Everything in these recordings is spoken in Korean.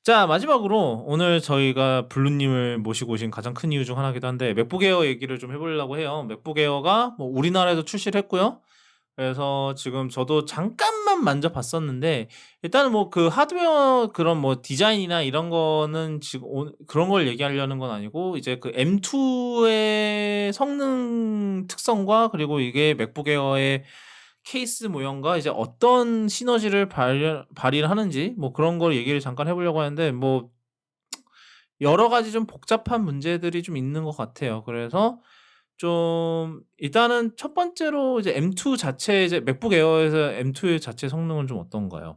자, 마지막으로 오늘 저희가 블루님을 모시고 오신 가장 큰 이유 중 하나이기도 한데 맥북 에어 얘기를 좀 해 보려고 해요. 맥북 에어가 뭐 우리나라에도 출시를 했고요. 그래서 지금 저도 잠깐만 만져 봤었는데 일단은 뭐 그 하드웨어 그런 뭐 디자인이나 이런 거는 지금 그런 걸 얘기하려는 건 아니고 이제 그 M2의 성능 특성과 그리고 이게 맥북 에어의 케이스 모형과 이제 어떤 시너지를 발휘를 하는지 뭐 그런 걸 얘기를 잠깐 해 보려고 하는데 뭐 여러 가지 좀 복잡한 문제들이 좀 있는 것 같아요. 그래서 좀 일단은 첫 번째로 이제 M2 자체 이제 맥북 에어에서 M2의 자체 성능은 좀 어떤가요?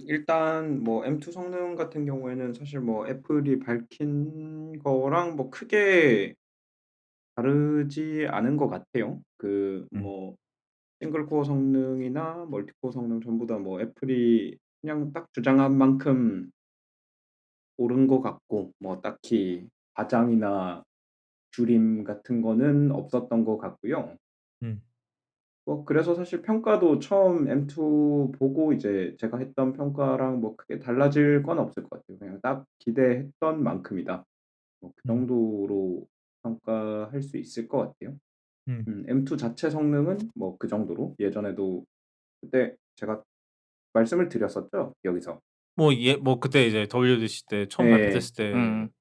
일단 뭐 M2 성능 같은 경우에는 사실 뭐 애플이 밝힌 거랑 뭐 크게 다르지 않은 것 같아요. 그 음. 뭐 싱글 코어 성능이나 멀티 코어 성능 전부 다 뭐 애플이 그냥 딱 주장한 만큼 옳은 것 같고 뭐 딱히 과장이나 줄임 같은 거는 없었던 것 같고요. 음. 그래서 사실 평가도 처음 M2 보고 이제 제가 했던 평가랑 뭐 크게 달라질 건 없을 것 같아요. 그냥 딱 기대했던 만큼이다. 뭐 그 음. 정도로 평가할 수 있을 것 같아요. 음. M2 자체 성능은 뭐 그 정도로 예전에도 그때 제가 말씀을 드렸었죠, 여기서. 뭐 그때 이제 WWDC 때 처음 예. 발표됐을 때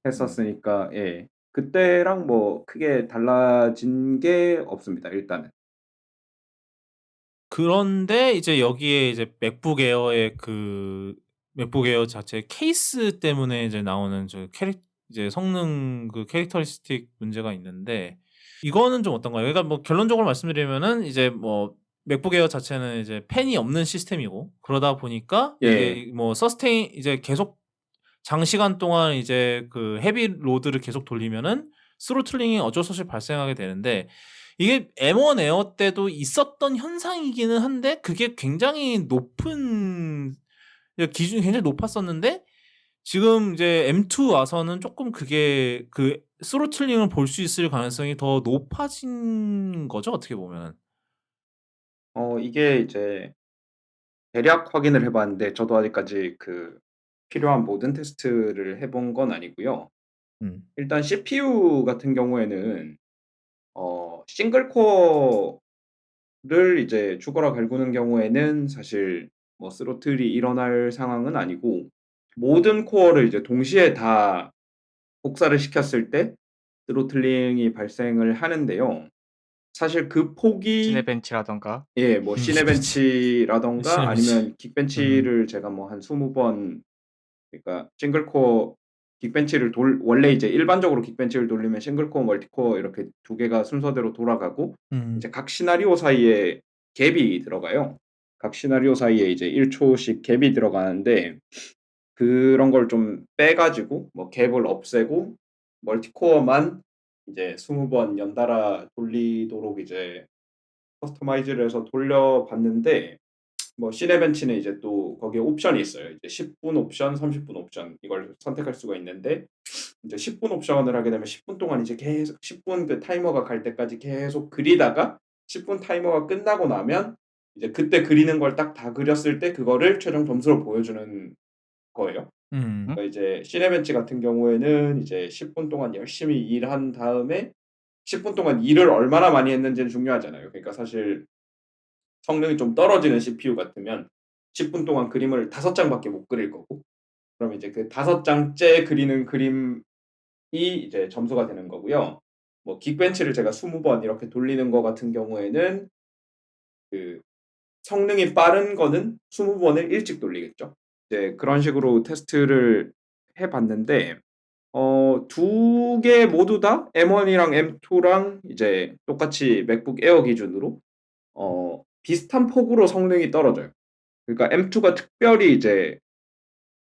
했었으니까 예. 그때랑 뭐 크게 달라진 게 없습니다, 일단은. 그런데 이제 여기에 이제 맥북 에어 자체 케이스 때문에 이제 나오는 이제 성능 그 캐릭터리스틱 문제가 있는데 이거는 좀 어떤가요? 그러니까 뭐 결론적으로 말씀드리면은 이제 뭐 맥북 에어 자체는 이제 팬이 없는 시스템이고 그러다 보니까 예. 이게 뭐 서스테인 이제 계속 장시간 동안 이제 그 헤비 로드를 계속 돌리면은 스로틀링이 어쩔 수 없이 발생하게 되는데 이게 M1 에어 때도 있었던 현상이기는 한데 그게 굉장히 높은 기준이 굉장히 높았었는데 지금 이제 M2 와서는 쪼끔 그게 그 스로틀링을 볼 수 있을 가능성이 더 높아진 거죠, 어떻게 보면은. 이게 이제 대략 확인을 해 봤는데 저도 아직까지 그 필요한 모든 테스트를 해본 건 아니고요. 음. 일단 CPU 같은 경우에는 싱글 코어를 이제 죽어라 갈구는 경우에는 사실 뭐 스로틀이 일어날 상황은 아니고 모든 코어를 이제 동시에 다 복사를 시켰을 때 스로틀링이 발생을 하는데요. 사실 그 폭이 시네벤치라든가. 예 뭐 빅벤치. 시네벤치라든가 시네벤치. 아니면 음. 긱벤치를 제가 뭐 한 20번 그러니까 싱글 코어 긱벤치를 돌 원래 이제 일반적으로 긱벤치를 돌리면 싱글 코어, 멀티 코어 이렇게 두 개가 순서대로 돌아가고 음. 이제 각 시나리오 사이에 갭이 들어가요. 각 시나리오 사이에 이제 1 초씩 갭이 들어가는데 그런 걸 좀 빼 가지고 뭐 갭을 없애고 멀티 코어만 이제 20번 연달아 돌리도록 이제 커스터마이즈를 해서 돌려 봤는데 뭐 시네벤치는 이제 또 거기에 옵션이 있어요. 이제 10분 옵션, 30분 옵션 이걸 선택할 수가 있는데 이제 10분 옵션을 하게 되면 10분 동안 이제 계속 10분 그 타이머가 갈 때까지 계속 그리다가 10분 타이머가 끝나고 나면 이제 그때 그리는 걸 딱 다 그렸을 때 그거를 최종 점수로 보여주는 거예요. 음. 그러니까 이제 시네벤치 같은 경우에는 이제 10분 동안 열심히 일한 다음에 10분 동안 일을 얼마나 많이 했는지는 중요하잖아요. 그러니까 사실 성능이 좀 떨어지는 CPU 같으면 10분 동안 그림을 5 장밖에 못 그릴 거고 그럼 이제 그 5 장째 그리는 그림이 이제 점수가 되는 거고요. 뭐 긱벤치를 제가 20번 이렇게 돌리는 거 같은 경우에는 그 성능이 빠른 거는 20 번을 일찍 돌리겠죠. 이제 그런 식으로 테스트를 해 봤는데 두 개 모두 다 M1이랑 M2랑 이제 똑같이 맥북 에어 기준으로 비슷한 폭으로 성능이 떨어져요. 그러니까 M2가 특별히 이제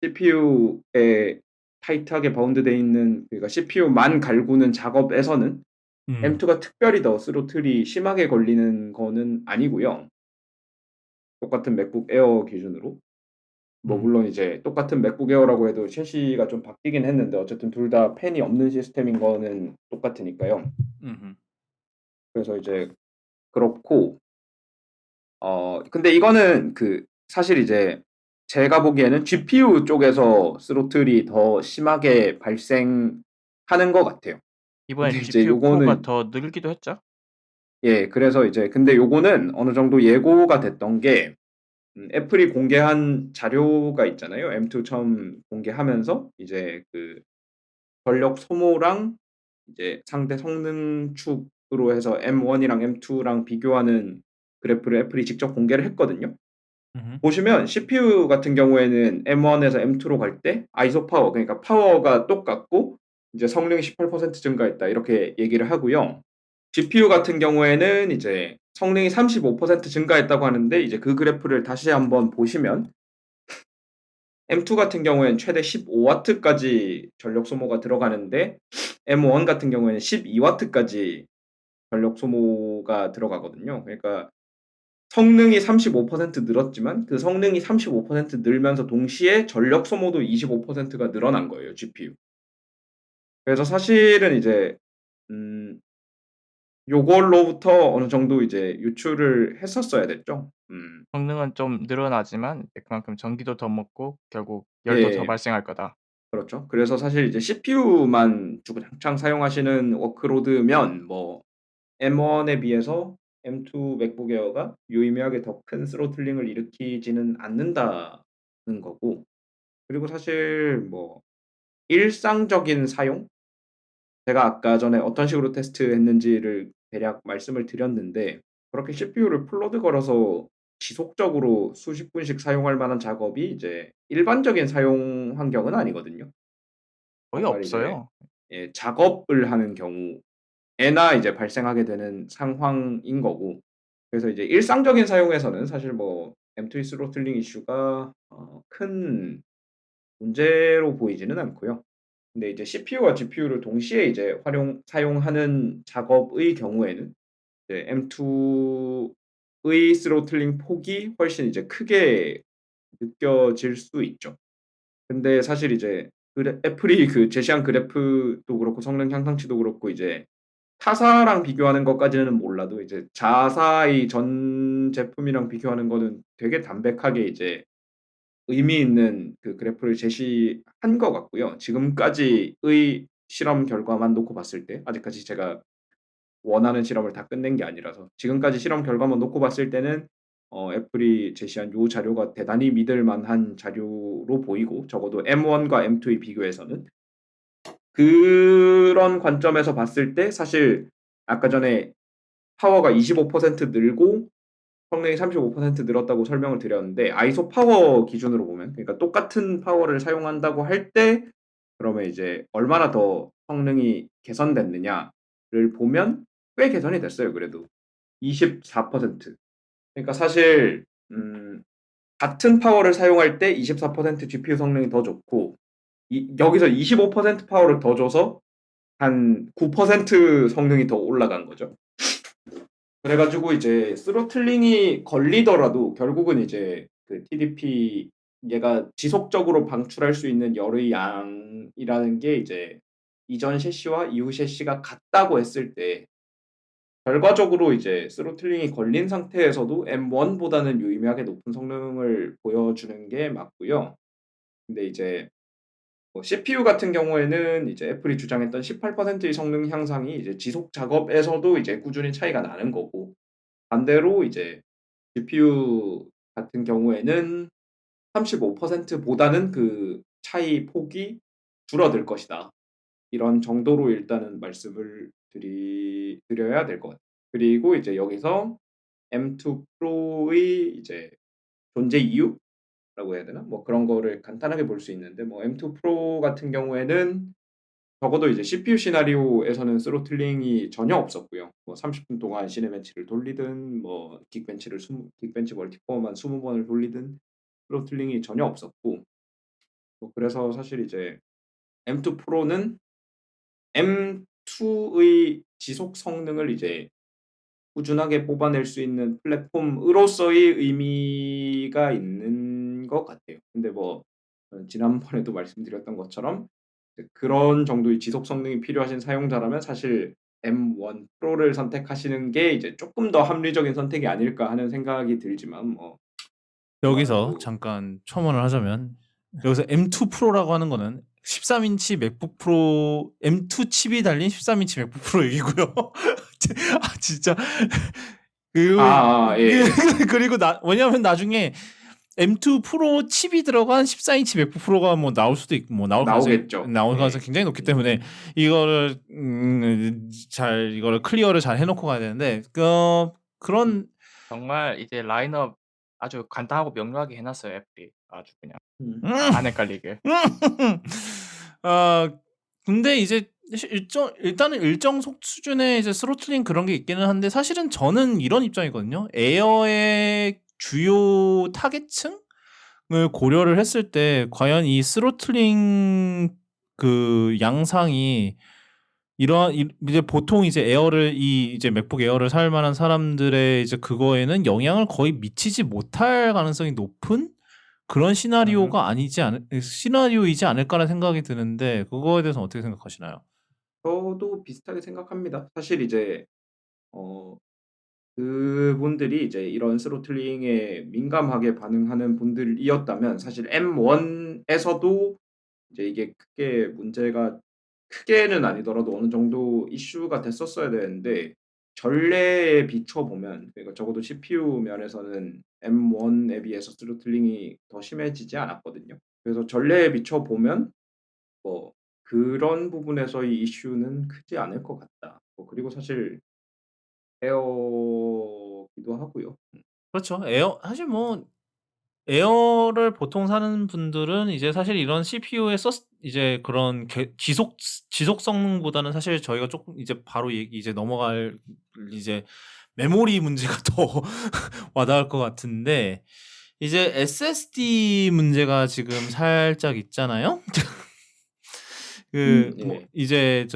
CPU에 타이트하게 바운드돼 있는 그러니까 CPU만 갈구는 작업에서는 음. M2가 특별히 더 스로틀이 심하게 걸리는 거는 아니고요. 똑같은 맥북 에어 기준으로. 뭐 음. 물론 이제 똑같은 맥북 에어라고 해도 셰시가 좀 바뀌긴 했는데 어쨌든 둘 다 팬이 없는 시스템인 거는 똑같으니까요. 음음. 그래서 이제 그렇고 근데 이거는 그 사실 이제 제가 보기에는 GPU 쪽에서 스로틀이 더 심하게 발생하는 것 같아요. 근데 이번엔 이제 GPU 코어가 요거는 더 늘기도 했죠? 예, 그래서 이제 근데 요거는 어느 정도 예고가 됐던 게 애플이 공개한 자료가 있잖아요. M2 처음 공개하면서 이제 그 전력 소모랑 이제 상대 성능 축으로 해서 M1이랑 M2랑 비교하는 그래프를 애플이 직접 공개를 했거든요. 음흠. 보시면 CPU 같은 경우에는 M1에서 M2로 갈 때 아이소 파워 그러니까 파워가 똑같고 이제 성능이 18% 증가했다 이렇게 얘기를 하고요. GPU 같은 경우에는 이제 성능이 35% 증가했다고 하는데 이제 그 그래프를 다시 한번 보시면 M2 같은 경우에는 최대 15W까지 전력 소모가 들어가는데 M1 같은 경우에는 12W까지 전력 소모가 들어가거든요. 그러니까 성능이 35% 늘었지만 그 성능이 35% 늘면서 동시에 전력 소모도 25%가 늘어난 거예요, GPU. 그래서 사실은 이제 음 요걸로부터 어느 정도 이제 유출을 했었어야 됐죠. 성능은 좀 늘어나지만 그만큼 전기도 더 먹고 결국 열도 더 예. 발생할 거다. 그렇죠. 그래서 사실 이제 CPU만 주구장창 사용하시는 워크로드면 뭐 M1에 비해서 M2 맥북 에어가 유의미하게 더 큰 스로틀링을 일으키지는 않는다는 거고 그리고 사실 뭐 일상적인 사용? 제가 아까 전에 어떤 식으로 테스트했는지를 대략 말씀을 드렸는데 그렇게 CPU를 풀로드 걸어서 지속적으로 수십 분씩 사용할 만한 작업이 이제 일반적인 사용 환경은 아니거든요. 거의 다만 이제 없어요. 예 작업을 하는 경우에나 이제 발생하게 되는 상황인 거고 그래서 이제 일상적인 사용에서는 사실 뭐 M2 스로틀링 이슈가 큰 문제로 보이지는 않고요. 근데 이제 CPU와 GPU를 동시에 이제 사용하는 작업의 경우에는 이제 M2의 스로틀링 폭이 훨씬 이제 크게 느껴질 수 있죠. 근데 사실 이제 애플이 그 제시한 그래프도 그렇고 성능 향상치도 그렇고 이제 타사랑 비교하는 것까지는 몰라도 이제 자사의 전 제품이랑 비교하는 거는 되게 담백하게 이제 의미 있는 그 그래프를 제시한 것 같고요. 지금까지의 실험 결과만 놓고 봤을 때 아직까지 제가 원하는 실험을 다 끝낸 게 아니라서 지금까지 실험 결과만 놓고 봤을 때는 애플이 제시한 요 자료가 대단히 믿을 만한 자료로 보이고 적어도 M1과 M2의 비교에서는 그런 관점에서 봤을 때 사실 아까 전에 파워가 25% 늘고 성능이 35% 늘었다고 설명을 드렸는데 아이소 파워 기준으로 보면 그러니까 똑같은 파워를 사용한다고 할 때 그러면 이제 얼마나 더 성능이 개선됐느냐를 보면 꽤 개선이 됐어요 그래도. 24%. 그러니까 사실 같은 파워를 사용할 때 24% GPU 성능이 더 좋고 여기서 25% 파워를 더 줘서 한 9% 성능이 더 올라간 거죠. 그래 가지고 이제 스로틀링이 걸리더라도 결국은 이제 그 TDP 얘가 지속적으로 방출할 수 있는 열의 양이라는 게 이제 이전 셰시와 이후 셰시가 같다고 했을 때 결과적으로 이제 스로틀링이 걸린 상태에서도 M1보다는 유의미하게 높은 성능을 보여주는 게 맞고요. 근데 이제 뭐 CPU 같은 경우에는 이제 애플이 주장했던 18%의 성능 향상이 이제 지속 작업에서도 이제 꾸준히 차이가 나는 거고 반대로 이제 GPU 같은 경우에는 35% 보다는 그 차이 폭이 줄어들 것이다. 이런 정도로 일단은 말씀을 드려야 될 것 같아요. 그리고 이제 여기서 M2 프로의 이제 존재 이유라고 해야 되나? 뭐 그런 거를 간단하게 볼 수 있는데 뭐 M2 프로 같은 경우에는 적어도 이제 CPU 시나리오에서는 스로틀링이 전혀 없었고요. 뭐 30분 동안 시네벤치를 돌리든 뭐 긱벤치 멀티코어만 20번을 돌리든 스로틀링이 전혀 없었고 뭐 그래서 사실 이제 M2 프로는 M2의 지속 성능을 이제 꾸준하게 뽑아낼 수 있는 플랫폼으로서의 의미가 있는 것 같아요. 근데 뭐 지난번에도 말씀드렸던 것처럼 그런 정도의 지속 성능이 필요하신 사용자라면 사실 M1 프로를 선택하시는 게 이제 조금 더 합리적인 선택이 아닐까 하는 생각이 들지만 뭐 여기서 아마도 잠깐 첨언을 하자면 여기서 M2 프로라고 하는 거는 13인치 맥북 프로 M2 칩이 달린 13인치 맥북 프로 얘기고요. 아 진짜 그 예. 그리고 왜냐면 나중에 M2 프로 칩이 들어간 14인치 맥북 프로가 뭐 나올 수도 있고 뭐 나올 가능성이 나오겠죠. 굉장히 높기 때문에 이거를 이거를 클리어를 잘 해놓고 가야 되는데 그런 정말 이제 라인업 아주 간단하고 명료하게 해 놨어요, 애플이. 아주 그냥 음. 안 헷갈리게. 아 근데 이제 일단은 일정 수준의 이제 스로틀링 그런 게 있기는 한데 사실은 저는 이런 입장이거든요. 에어의 주요 타겟층을 고려를 했을 때 과연 이 스로틀링 그 양상이 이제 보통 이제 이제 맥북 에어를 살 만한 사람들의 이제 그거에는 영향을 거의 미치지 못할 가능성이 높은 그런 시나리오이지 않을까라는 생각이 드는데 그거에 대해서 어떻게 생각하시나요? 저도 비슷하게 생각합니다. 사실 이제 어 그분들이 이제 이런 스로틀링에 민감하게 반응하는 분들이었다면 사실 M1에서도 이제 이게 크게는 아니더라도 어느 정도 이슈가 됐었어야 되는데 전례에 비춰 보면 그러니까 적어도 CPU 면에서는 M1에 비해서 스로틀링이 더 심해지지 않았거든요. 그래서 전례에 비춰 보면 뭐 그런 부분에서의 이슈는 크지 않을 것 같다. 그리고 사실 에어기도 하고요. 그렇죠. 사실 뭐 에어를 보통 사는 분들은 이제 사실 이런 CPU의 이제 그런 지속 성능보다는 사실 저희가 조금 이제 바로 이제 넘어갈 이제 메모리 문제가 더 와닿을 것 같은데 이제 SSD 문제가 지금 살짝 있잖아요. 예. 이제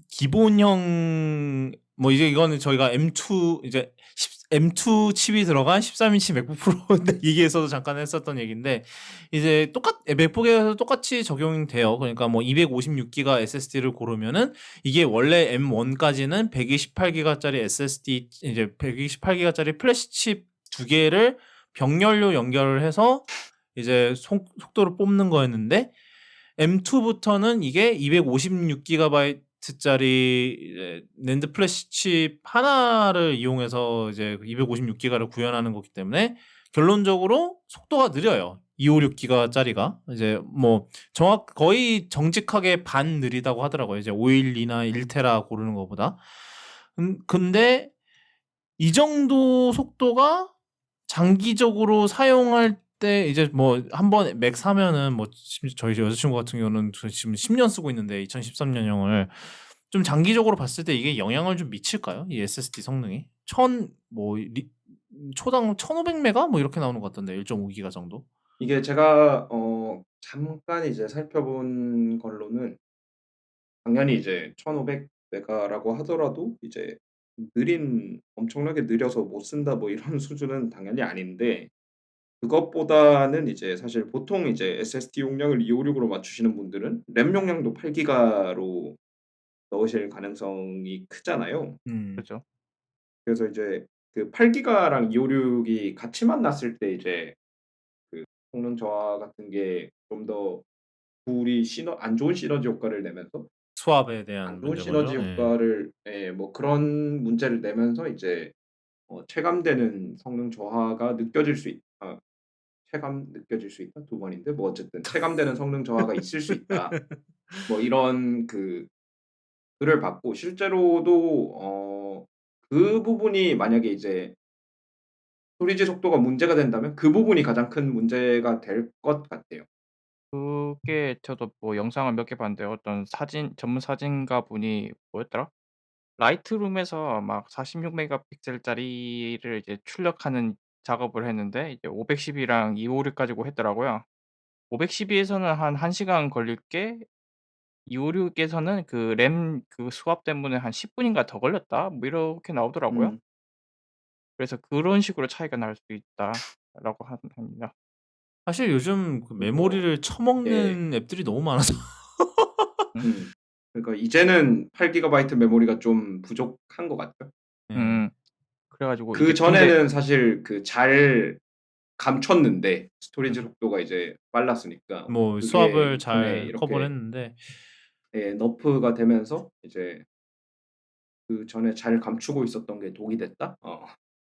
기본형 이제 이거는 저희가 M2 칩이 들어간 13인치 맥북 프로 얘기에서도 잠깐 했었던 얘기인데 이제 맥북에서 똑같이 적용돼요. 그러니까 256기가 SSD를 고르면은 이게 원래 M1까지는 128기가짜리 SSD 이제 128기가짜리 플래시 칩 두 개를 병렬로 연결을 해서 이제 속도를 뽑는 거였는데 M2부터는 이게 256기가바이트짜리 낸드 플래시 칩 하나를 이용해서 이제 256기가를 구현하는 거기 때문에 결론적으로 속도가 느려요. 256기가짜리가 이제 거의 정직하게 반 느리다고 하더라고요. 이제 512나 1테라 고르는 것보다. 근데 이 정도 속도가 장기적으로 사용할 때 이제 한번 맥 사면은 저희 여자친구 같은 경우는 지금 10년 쓰고 있는데 2013년형을 좀 장기적으로 봤을 때 이게 영향을 좀 미칠까요? 이 SSD 성능이 초당 1500메가 이렇게 나오는 것 같던데 1.5기가 정도. 이게 제가 잠깐 이제 살펴본 걸로는 당연히 이제 1500 메가라고 하더라도 이제 엄청나게 느려서 못 쓴다 뭐 이런 수준은 당연히 아닌데 그것보다는 이제 사실 보통 이제 SSD 용량을 256으로 맞추시는 분들은 램 용량도 8기가로 넣으실 가능성이 크잖아요. 그죠? 그래서 이제 그 8기가랑 256이 같이 만났을 때 이제 그 성능 저하 같은 게 좀 더 둘이 안 좋은 시너지 효과를 내면서 수압에 안 대한 좋은 문제 시너지 거죠. 예. 효과를 뭐 그런 문제를 내면서 이제 체감되는 성능 저하가 느껴질 수 있다. 느껴질 수 있다 두 번인데 뭐 어쨌든 체감되는 성능 저하가 있을 수 있다. 뭐 이런 글을 봤고 실제로도 그 부분이 만약에 이제 스토리지 속도가 문제가 된다면 그 부분이 가장 큰 문제가 될 것 같아요. 그게 저도 영상을 몇 개 봤는데 어떤 전문 사진가 분이 뭐였더라? 라이트룸에서 막 46 메가픽셀짜리를 이제 출력하는 작업을 했는데 이제 512랑 256 가지고 했더라고요. 512에서는 한 1 시간 걸릴 게 256에서는 그 램 수압 때문에 한 10 분인가 더 걸렸다 뭐 이렇게 나오더라고요. 음. 그래서 그런 식으로 차이가 날 수 있다라고 합니다. 사실 요즘 그 그래서 메모리를 예. 처먹는 앱들이 너무 많아서 음. 그러니까 이제는 8기가바이트 메모리가 좀 부족한 것 같죠. 예. 음. 그래 가지고 이게 근데 그전에는 사실 그 잘 감췄는데 스토리지 속도가 이제 빨랐으니까 뭐 그게 수압을 이전에 잘 커버를 이렇게 했는데 너프가 되면서 이제 그전에 잘 감추고 있었던 게 독이 됐다?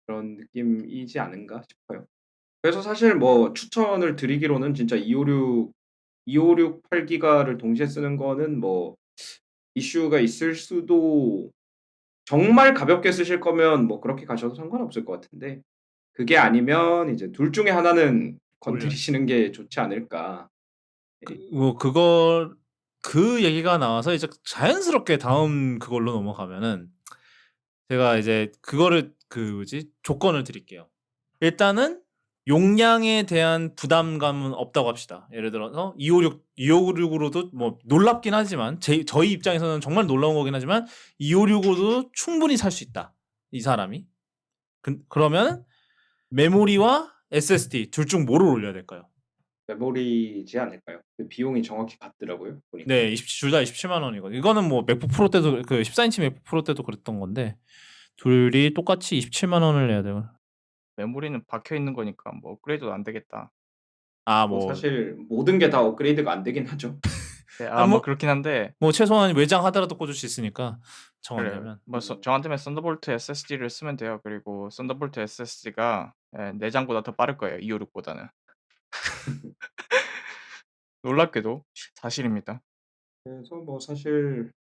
그런 느낌이지 않은가 싶어요. 그래서 사실 뭐 추천을 드리기로는 진짜 256 8기가를 동시에 쓰는 거는 뭐 이슈가 있을 수도 정말 가볍게 쓰실 거면 뭐 그렇게 가셔도 상관없을 것 같은데 그게 아니면 이제 둘 중에 하나는 올려야 건드리시는 게 좋지 않을까. 예. 그 얘기가 나와서 이제 자연스럽게 다음 그걸로 넘어가면은 제가 이제 그거를 조건을 드릴게요. 일단은 용량에 대한 부담감은 없다고 합시다. 예를 들어서 256으로도 뭐 놀랍긴 하지만 저희 입장에서는 정말 놀라운 거긴 하지만 256으로도 충분히 살 수 있다. 이 사람이. 그러면 메모리와 SSD 둘 중 뭐를 올려야 될까요? 메모리지 않을까요? 그 비용이 정확히 같더라고요, 보니까. 네, 둘 다 27만 원이거든요. 이거는 뭐 맥북 프로 때도 14인치 맥북 프로 때도 그랬던 건데 둘이 똑같이 27만 원을 내야 돼요. 메모리는 박혀 있는 거니까 뭐 업그레이드도 안 되겠다. 아, 뭐 뭐, 사실 모든 게 다 업그레이드가 안 되긴 하죠. 네, 아, 뭐 그렇긴 한데 뭐 최소한 외장 하드라도 꽂을 수 있으니까 정 안 그래요. 되면. 뭐 저 같으면 썬더볼트 SSD를 쓰면 돼요. 그리고 썬더볼트 SSD가 내장보다 더 빠를 거예요. 256보다는. 놀랍게도 사실입니다. 그래서 뭐 사실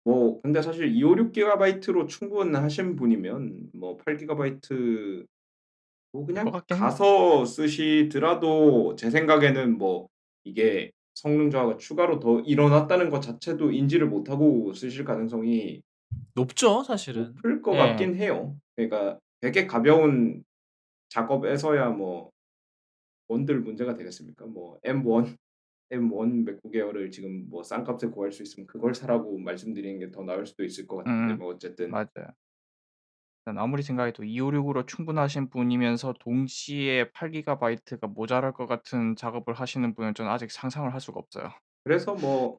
뭐 근데 사실 256 기가바이트로 충분하신 분이면 뭐 8 기가바이트 뭐 될 것 그냥 같긴 해요. 가서 쓰시더라도 제 생각에는 뭐 이게 성능 저하가 추가로 더 일어났다는 것 자체도 인지를 못하고 쓰실 가능성이 높죠, 사실은. 높을 것 예. 같긴 해요. 그러니까 되게 가벼운 작업에서야 뭐 뭔들 문제가 되겠습니까? 뭐 M1 맥북 에어를 지금 뭐 싼 값에 구할 수 있으면 그걸 사라고 말씀드리는 게 더 나을 수도 있을 것 같은데 음. 뭐 어쨌든 맞아요. 난 아무리 생각해도 256으로 충분하신 분이면서 동시에 8 기가바이트가 모자랄 것 같은 작업을 하시는 분은 저는 아직 상상을 할 수가 없어요. 그래서 뭐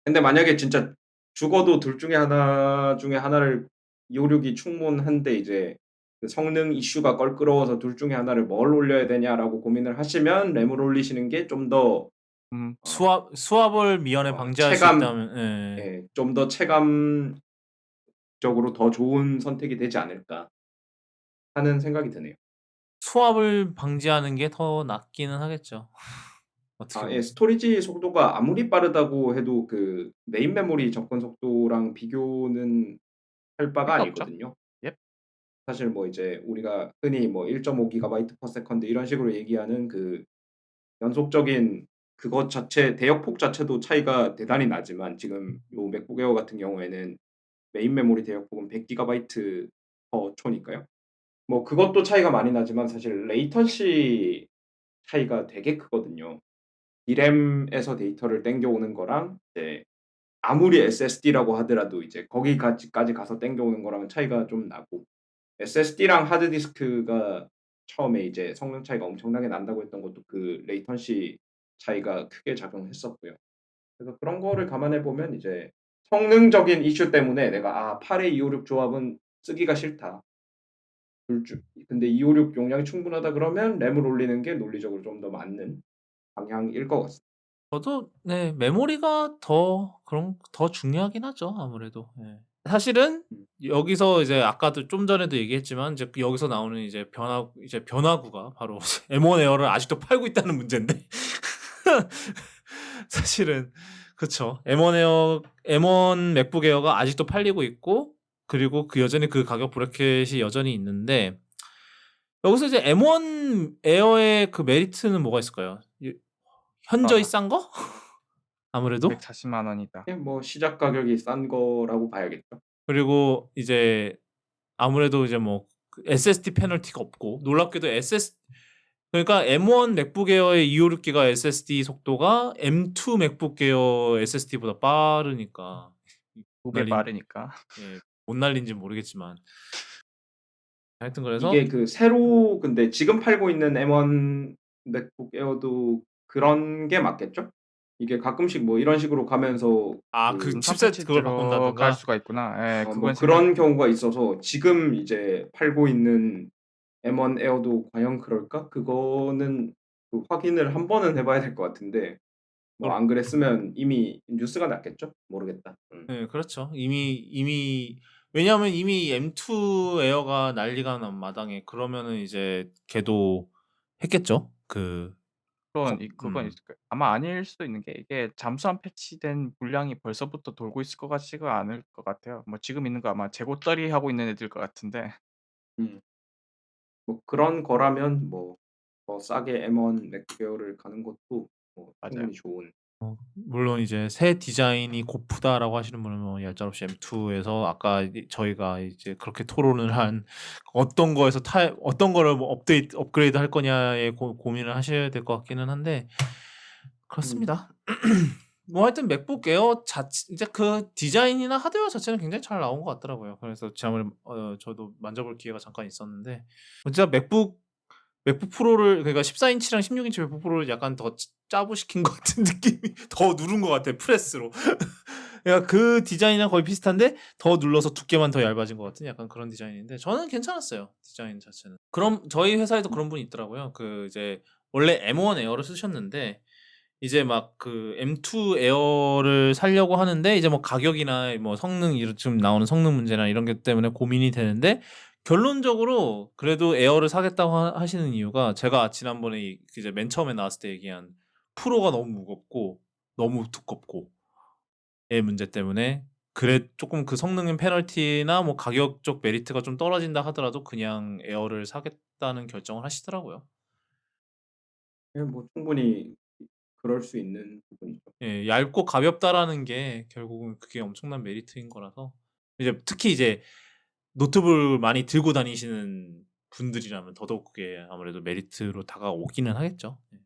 근데 만약에 진짜 죽어도 둘 중에 하나 중에 하나를 256이 충분한데 이제 그 성능 이슈가 껄끄러워서 둘 중에 하나를 뭘 올려야 되냐라고 고민을 하시면 램을 올리시는 게 좀 더 음. 수압을 미연에 방지할 수 체감 있다면, 예. 좀 더 체감적으로 더 좋은 선택이 되지 않을까 하는 생각이 드네요. 수압을 방지하는 게 더 낫기는 하겠죠. 어떻게 예. 보면. 스토리지 속도가 아무리 빠르다고 해도 그 메인 메모리 접근 속도랑 비교는 할 바가 할 게 없죠. 아니거든요. 예. 사실 뭐 이제 우리가 흔히 뭐 1.5 기가바이트 per second 이런 식으로 얘기하는 그 연속적인 그것 자체 대역폭 자체도 차이가 대단히 나지만 지금 요 맥북 에어 같은 경우에는 메인 메모리 대역폭은 100 기가바이트 per 초니까요. 뭐 그것도 차이가 많이 나지만 사실 레이턴시 차이가 되게 크거든요. D램에서 데이터를 땡겨오는 거랑 이제 아무리 SSD라고 하더라도 이제 거기까지 가서 땡겨오는 거랑은 차이가 좀 나고 SSD랑 하드디스크가 처음에 이제 성능 차이가 엄청나게 난다고 했던 것도 그 레이턴시 차이가 크게 작용했었고요. 그래서 그런 거를 감안해 보면 이제 성능적인 이슈 때문에 내가 8의 256 조합은 쓰기가 싫다. 근데 256 용량이 충분하다 그러면 램을 올리는 게 논리적으로 좀 더 맞는 방향일 것 같습니다. 저도 네, 메모리가 더 중요하긴 하죠, 아무래도. 예. 사실은 음. 여기서 이제 아까도 좀 전에도 얘기했지만 이제 여기서 나오는 이제 변화구가 바로 M1 에어를 아직도 팔고 있다는 문제인데 사실은 그쵸. M1 맥북 에어가 아직도 팔리고 있고 그리고 여전히 그 가격 브래킷이 여전히 있는데 여기서 이제 M1 에어의 그 메리트는 뭐가 있을까요? 현저히 싸다. 싼 거? 아무래도? 240만 원이다. 뭐 시작 가격이 싼 거라고 봐야겠죠. 그리고 이제 아무래도 이제 뭐 SSD 페널티가 없고 놀랍게도 그러니까 M1 맥북 에어의 256기가 SSD 속도가 M2 맥북 에어 SSD보다 빠르니까 못 2배 날린 빠르니까. 예, 못 날린지는 모르겠지만 하여튼 그래서 이게 그 새로 근데 지금 팔고 있는 M1 맥북 에어도 그런 게 맞겠죠? 이게 가끔씩 뭐 이런 식으로 가면서 그 음성 칩셋 패치 그걸 들어갈 바꾼다든가 수가 있구나. 예. 뭐 그건 그런 생각했는데. 경우가 있어서 지금 이제 팔고 있는 M1 에어도 과연 그럴까? 그거는 그 확인을 한 번은 해 봐야 될 것 같은데 뭐 뭘 안 그랬으면 이미 뉴스가 났겠죠? 모르겠다. 네, 그렇죠. 이미 왜냐하면 이미 M2 에어가 난리가 난 마당에 그러면은 이제 걔도 했겠죠. 거 그건 있을 거예요. 아마 아닐 수도 있는 게 이게 잠수함 패치된 물량이 벌써부터 돌고 있을 것 같지가 않을 것 같아요. 뭐 지금 있는 거 아마 재고떨이 하고 있는 애들일 것 같은데. 음. 뭐 그런 거라면 뭐 더 싸게 M1 맥베어를 가는 것도 뭐 맞아요. 충분히 좋은. 물론 이제 "새 디자인이 고프다."라고 하시는 분은 뭐 얄짤없이 M2에서 아까 저희가 이제 그렇게 토론을 한 어떤 거를 뭐 업그레이드 할 거냐에 고민을 하셔야 될 것 같기는 한데 음. 그렇습니다. 뭐 하여튼 맥북 에어 자체 이제 그 디자인이나 하드웨어 자체는 굉장히 잘 나온 것 같더라고요. 그래서 지난번에 저도 만져볼 기회가 잠깐 있었는데 진짜 맥북 프로를 그러니까 14 인치랑 16 인치 맥북 프로를 약간 더 짜부시킨 것 같은 느낌이 더 누른 것 같아 프레스로. 그러니까 그 디자인이랑 거의 비슷한데 더 눌러서 두께만 더 얇아진 것 같은 약간 그런 디자인인데 저는 괜찮았어요 디자인 자체는. 그럼 저희 회사에도 그런 분이 있더라고요. 이제 원래 M1 에어를 쓰셨는데 이제 막 M2 에어를 사려고 하는데 이제 뭐 가격이나 뭐 성능 지금 나오는 성능 문제나 이런 게 때문에 고민이 되는데 결론적으로 그래도 에어를 사겠다고 하시는 이유가 제가 지난번에 이제 맨 처음에 나왔을 때 얘기한 프로가 너무 무겁고 너무 두껍고 의 문제 때문에 그래 조금 그 성능 페널티나 뭐 가격적 메리트가 좀 떨어진다 하더라도 그냥 에어를 사겠다는 결정을 하시더라고요. 예 뭐 충분히 그럴 수 있는 부분이죠. 예. 얇고 가볍다라는 게 결국은 그게 엄청난 메리트인 거라서 이제 특히 이제 노트북을 많이 들고 다니시는 분들이라면 더더욱 그게 아무래도 메리트로 다가오기는 하겠죠. 예.